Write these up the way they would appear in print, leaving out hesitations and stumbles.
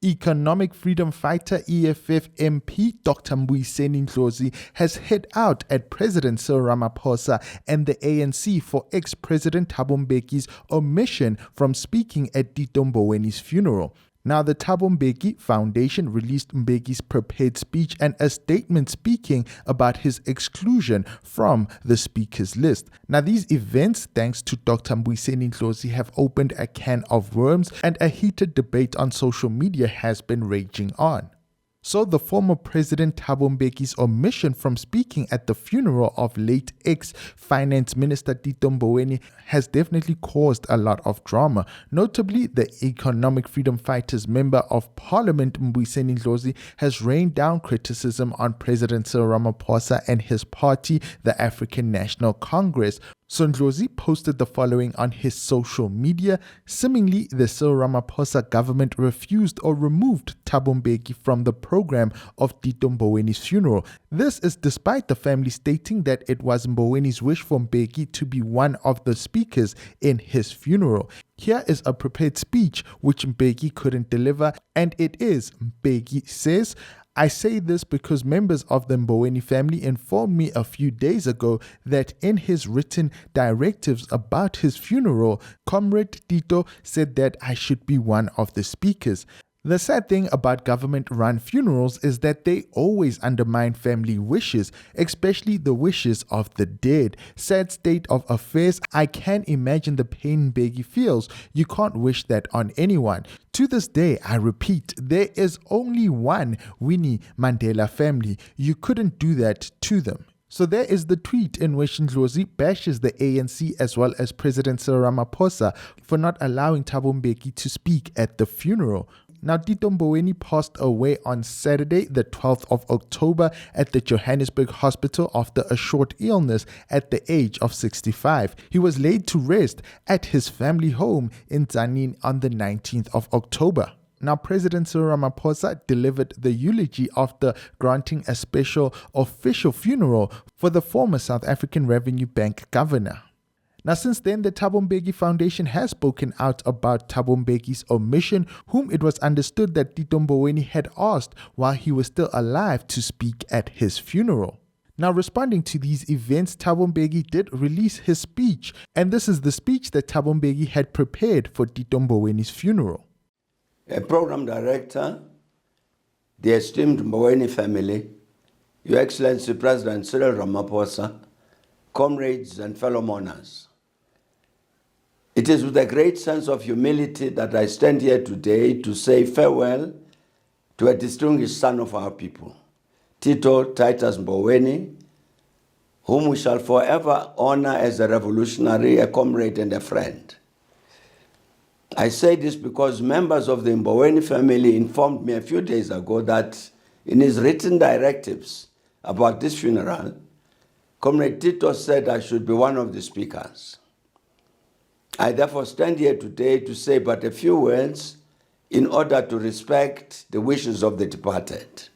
Economic Freedom Fighter EFF MP Dr. Mbuyiseni Ndlosi has hit out at President Cyril Ramaphosa and the ANC for ex-President Thabo Mbeki's omission from speaking at Tito Mboweni's funeral. Now, the Thabo Mbeki Foundation released Mbeki's prepared speech and a statement speaking about his exclusion from the speakers list. Now, these events, thanks to Dr. Mbuyiseni Ndlosi, have opened a can of worms, and a heated debate on social media has been raging on. So the former President Thabo Mbeki's omission from speaking at the funeral of late ex-Finance Minister Tito Mboweni has definitely caused a lot of drama. Notably, the Economic Freedom Fighters Member of Parliament Mbuyiseni Ndlosi has rained down criticism on President Cyril Ramaphosa and his party, the African National Congress. So Ndlosi posted the following on his social media. Seemingly, the Cyril Ramaphosa government refused or removed Thabo Mbeki from the program of Tito Mboweni's funeral. This is despite the family stating that it was Mboweni's wish for Mbeki to be one of the speakers in his funeral. Here is a prepared speech which Mbeki couldn't deliver, and it is, Mbeki says, "I say this because members of the Mboweni family informed me a few days ago that in his written directives about his funeral, Comrade Tito said that I should be one of the speakers. The sad thing about government-run funerals is that they always undermine family wishes, especially the wishes of the dead. Sad state of affairs. I can't imagine the pain Mbeki feels. You can't wish that on anyone. To this day, I repeat, there is only one Winnie Mandela family. You couldn't do that to them." So there is the tweet in which Ndlosi bashes the ANC as well as President Cyril Ramaphosa for not allowing Thabo Mbeki to speak at the funeral. Now, Tito Mboweni passed away on Saturday, the 12th of October at the Johannesburg hospital after a short illness at the age of 65. He was laid to rest at his family home in Tzaneen on the 19th of October. Now, President Cyril Ramaphosa delivered the eulogy after granting a special official funeral for the former South African Revenue Bank governor. Now, since then, the Thabo Mbeki Foundation has spoken out about Thabo Mbeki's omission, whom it was understood that Tito Mboweni had asked while he was still alive to speak at his funeral. Now, responding to these events, Thabo Mbeki did release his speech, and this is the speech that Thabo Mbeki had prepared for Tito Mboweni's funeral. A program director, the esteemed Mboweni family, Your Excellency President Cyril Ramaphosa, comrades and fellow mourners. It is with a great sense of humility that I stand here today to say farewell to a distinguished son of our people, Tito Titus Mboweni, whom we shall forever honor as a revolutionary, a comrade, and a friend. I say this because members of the Mboweni family informed me a few days ago that in his written directives about this funeral, Comrade Tito said I should be one of the speakers. I therefore stand here today to say but a few words in order to respect the wishes of the departed.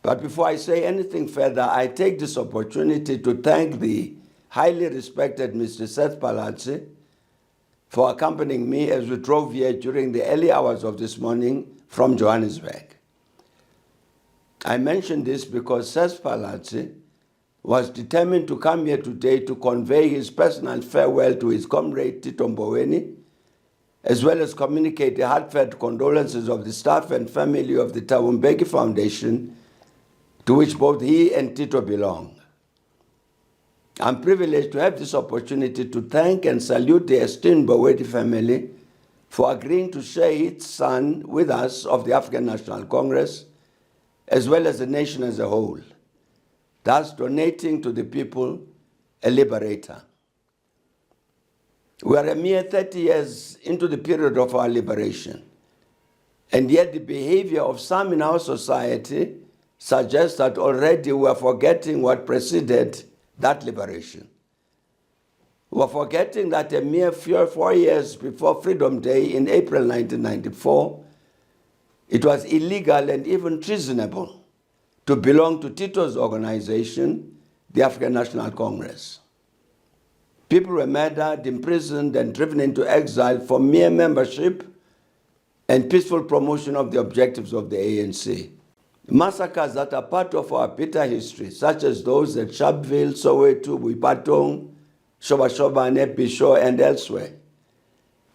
But before I say anything further, I take this opportunity to thank the highly respected Mr. Seth Palatsi for accompanying me as we drove here during the early hours of this morning from Johannesburg. I mention this because Seth Palatsi was determined to come here today to convey his personal farewell to his comrade Tito Mboweni, as well as communicate the heartfelt condolences of the staff and family of the Thabo Mbeki Foundation, to which both he and Tito belong. I'm privileged to have this opportunity to thank and salute the esteemed Mboweni family for agreeing to share its son with us of the African National Congress, as well as the nation as a whole, thus donating to the people a liberator. We are a mere 30 years into the period of our liberation, and yet the behavior of some in our society suggests that already we are forgetting what preceded that liberation. We are forgetting that a mere 4 years before Freedom Day in April 1994, it was illegal and even treasonable to belong to Tito's organization, the African National Congress. People were murdered, imprisoned, and driven into exile for mere membership and peaceful promotion of the objectives of the ANC. Massacres that are part of our bitter history, such as those at Sharpeville, Soweto, Boipatong, Shobashobane, Bisho, and elsewhere,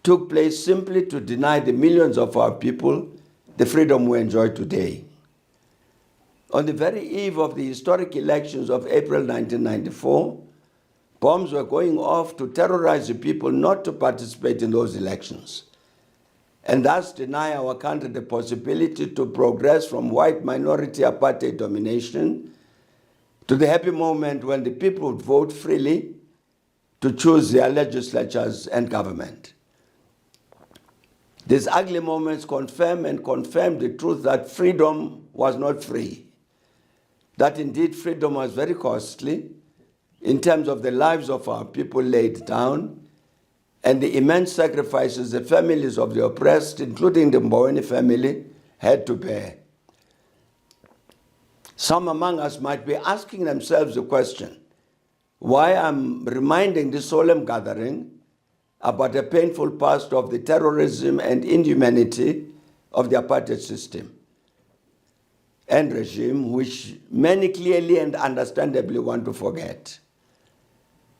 took place simply to deny the millions of our people the freedom we enjoy today. On the very eve of the historic elections of April 1994, bombs were going off to terrorize the people not to participate in those elections, and thus deny our country the possibility to progress from white minority apartheid domination to the happy moment when the people would vote freely to choose their legislatures and government. These ugly moments confirm the truth that freedom was not free, that indeed freedom was very costly in terms of the lives of our people laid down and the immense sacrifices the families of the oppressed, including the Mboweni family, had to bear. Some among us might be asking themselves the question, why I'm reminding this solemn gathering about the painful past of the terrorism and inhumanity of the apartheid system and regime, which many clearly and understandably want to forget.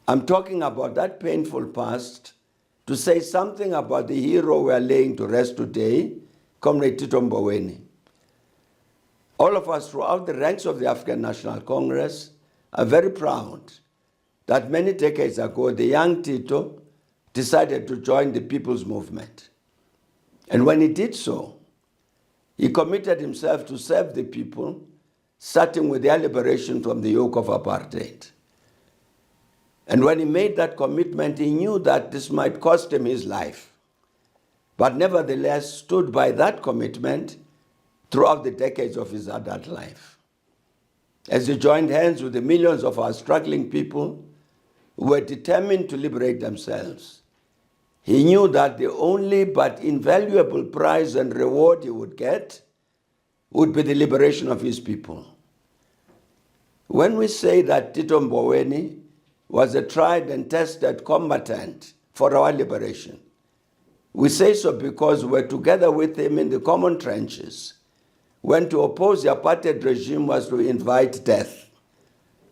I'm talking about that painful past to say something about the hero we are laying to rest today, Comrade Tito Mboweni. All of us throughout the ranks of the African National Congress are very proud that many decades ago, the young Tito decided to join the people's movement. And when he did so, he committed himself to serve the people, starting with their liberation from the yoke of apartheid. And when he made that commitment, he knew that this might cost him his life, but nevertheless stood by that commitment throughout the decades of his adult life. As he joined hands with the millions of our struggling people who were determined to liberate themselves, he knew that the only but invaluable prize and reward he would get would be the liberation of his people. When we say that Tito Mboweni was a tried and tested combatant for our liberation, we say so because we were together with him in the common trenches when to oppose the apartheid regime was to invite death.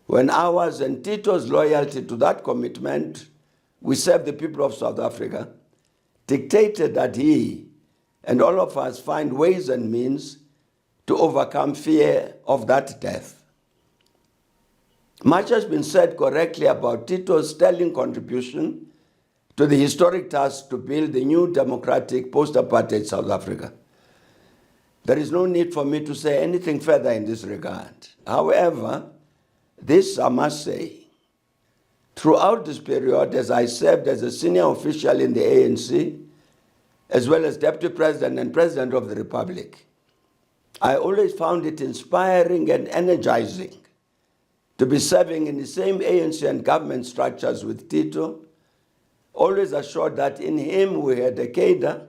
When ours and Tito's loyalty to that commitment, we serve the people of South Africa, dictated that he and all of us find ways and means to overcome fear of that death. Much has been said correctly about Tito's sterling contribution to the historic task to build the new democratic post-apartheid South Africa. There is no need for me to say anything further in this regard. However, this I must say. Throughout this period, as I served as a senior official in the ANC, as well as Deputy President and President of the Republic, I always found it inspiring and energizing to be serving in the same ANC and government structures with Tito, always assured that in him we had a cadre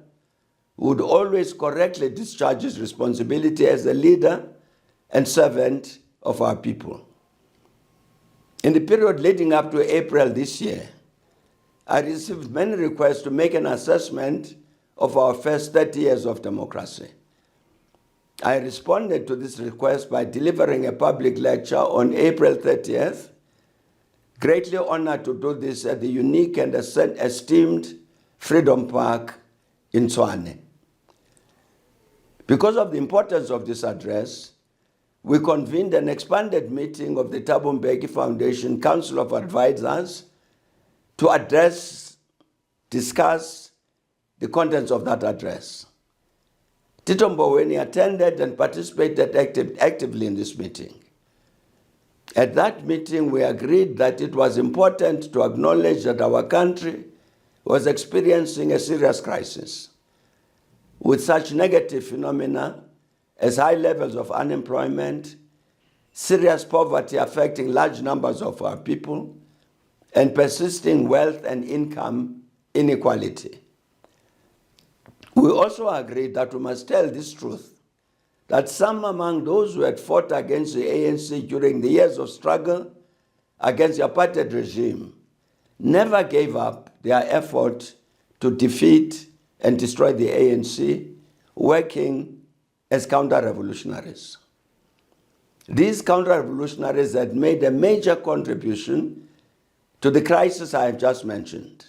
who would always correctly discharge his responsibility as a leader and servant of our people. In the period leading up to April this year, I received many requests to make an assessment of our first 30 years of democracy. I responded to this request by delivering a public lecture on April 30th, greatly honored to do this at the unique and esteemed Freedom Park in Tshwane. Because of the importance of this address, we convened an expanded meeting of the Thabo Mbeki Foundation Council of Advisors to discuss the contents of that address. Tito Mboweni attended and participated actively in this meeting. At that meeting, we agreed that it was important to acknowledge that our country was experiencing a serious crisis, with such negative phenomena as high levels of unemployment, serious poverty affecting large numbers of our people, and persisting wealth and income inequality. We also agreed that we must tell this truth, that some among those who had fought against the ANC during the years of struggle against the apartheid regime never gave up their effort to defeat and destroy the ANC working as counter-revolutionaries. These counter-revolutionaries had made a major contribution to the crisis I have just mentioned,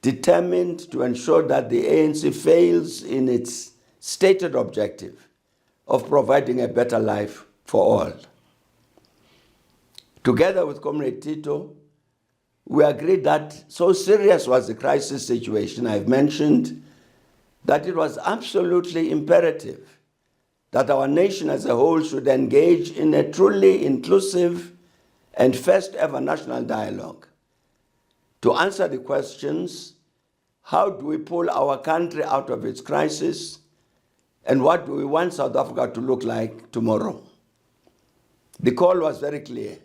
determined to ensure that the ANC fails in its stated objective of providing a better life for all. Together with Comrade Tito, we agreed that so serious was the crisis situation I've mentioned that it was absolutely imperative that our nation as a whole should engage in a truly inclusive and first ever national dialogue to answer the questions: how do we pull our country out of its crisis, and what do we want South Africa to look like tomorrow? The call was very clear.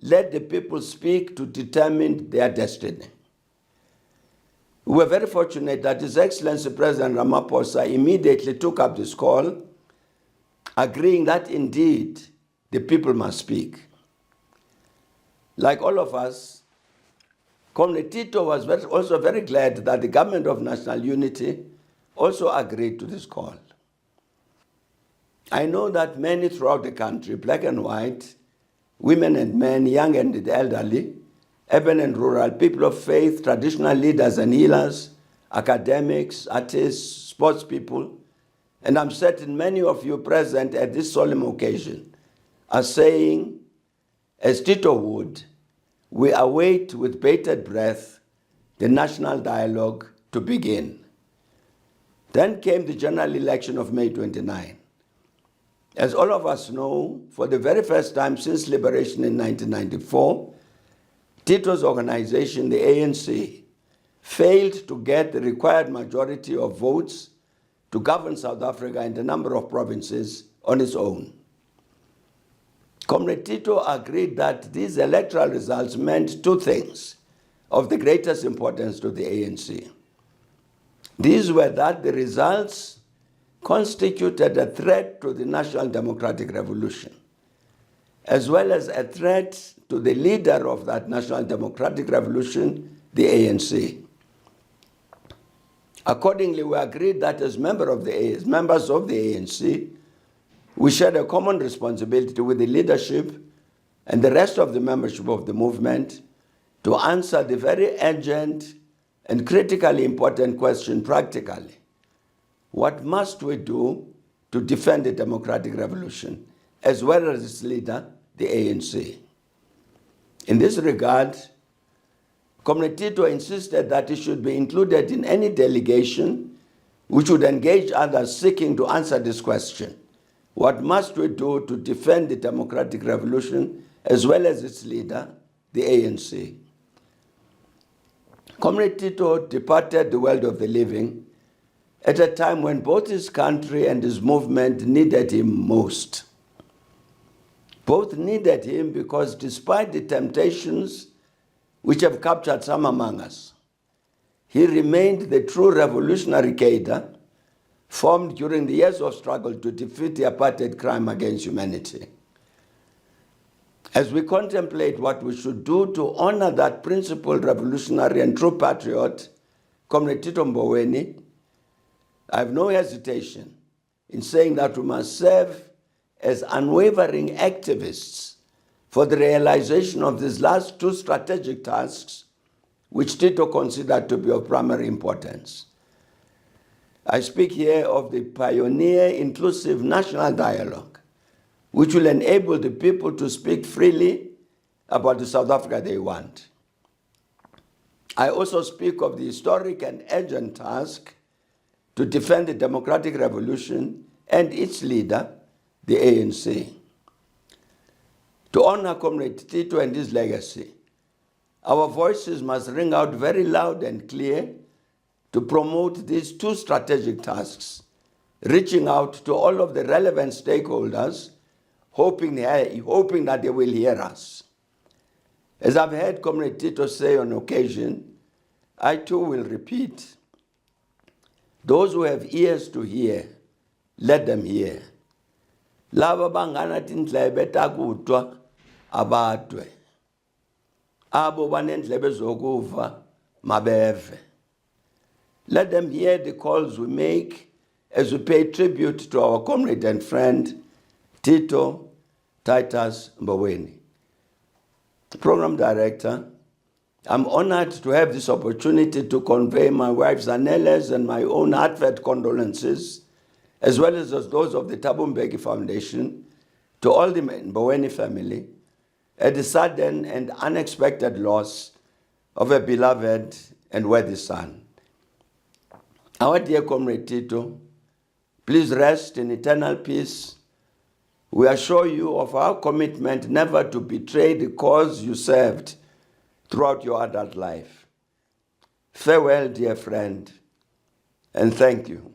Let the people speak to determine their destiny. We were very fortunate that His Excellency President Ramaphosa immediately took up this call, agreeing that indeed the people must speak. Like all of us, Comrade Tito was also very glad that the Government of National Unity also agreed to this call. I know that many throughout the country, black and white, women and men, young and the elderly, urban and rural, people of faith, traditional leaders and healers, academics, artists, sports people, and I'm certain many of you present at this solemn occasion are saying, as Tito would, we await with bated breath the national dialogue to begin. Then came the general election of May 29. As all of us know, for the very first time since liberation in 1994, Tito's organization, the ANC, failed to get the required majority of votes to govern South Africa in a number of provinces on its own. Comrade Tito agreed that these electoral results meant two things of the greatest importance to the ANC. These were that the results constituted a threat to the National Democratic Revolution, as well as a threat to the leader of that National Democratic Revolution, the ANC. Accordingly, we agreed that as members of the ANC, we shared a common responsibility with the leadership and the rest of the membership of the movement to answer the very urgent and critically important question practically. What must we do to defend the democratic revolution, as well as its leader, the ANC? In this regard, Comrade Tito insisted that it should be included in any delegation which would engage others seeking to answer this question. What must we do to defend the democratic revolution, as well as its leader, the ANC? Comrade Tito departed the world of the living at a time when both his country and his movement needed him most. Both needed him because despite the temptations which have captured some among us, he remained the true revolutionary cadre formed during the years of struggle to defeat the apartheid crime against humanity. As we contemplate what we should do to honor that principled revolutionary and true patriot, Comrade Tito Mboweni, I have no hesitation in saying that we must serve as unwavering activists for the realization of these last two strategic tasks, which Tito considered to be of primary importance. I speak here of the pioneer inclusive national dialogue, which will enable the people to speak freely about the South Africa they want. I also speak of the historic and urgent task to defend the democratic revolution and its leader, the ANC. To honor Comrade Tito and his legacy, our voices must ring out very loud and clear to promote these two strategic tasks, reaching out to all of the relevant stakeholders, hoping that they will hear us. As I've heard Comrade Tito say on occasion, I too will repeat. Those who have ears to hear, let them hear. Lava bangana tindlebe takutwa abadwe. Abo banendlebe zokuva mabeve. Let them hear the calls we make as we pay tribute to our comrade and friend, Tito Mboweni. Program Director, I'm honored to have this opportunity to convey my wife Zanele's and my own heartfelt condolences, as well as those of the Thabo Mbeki Foundation, to all the Mboweni family at the sudden and unexpected loss of a beloved and worthy son. Our dear comrade Tito, please rest in eternal peace. We assure you of our commitment never to betray the cause you served throughout your adult life. Farewell, dear friend, and thank you.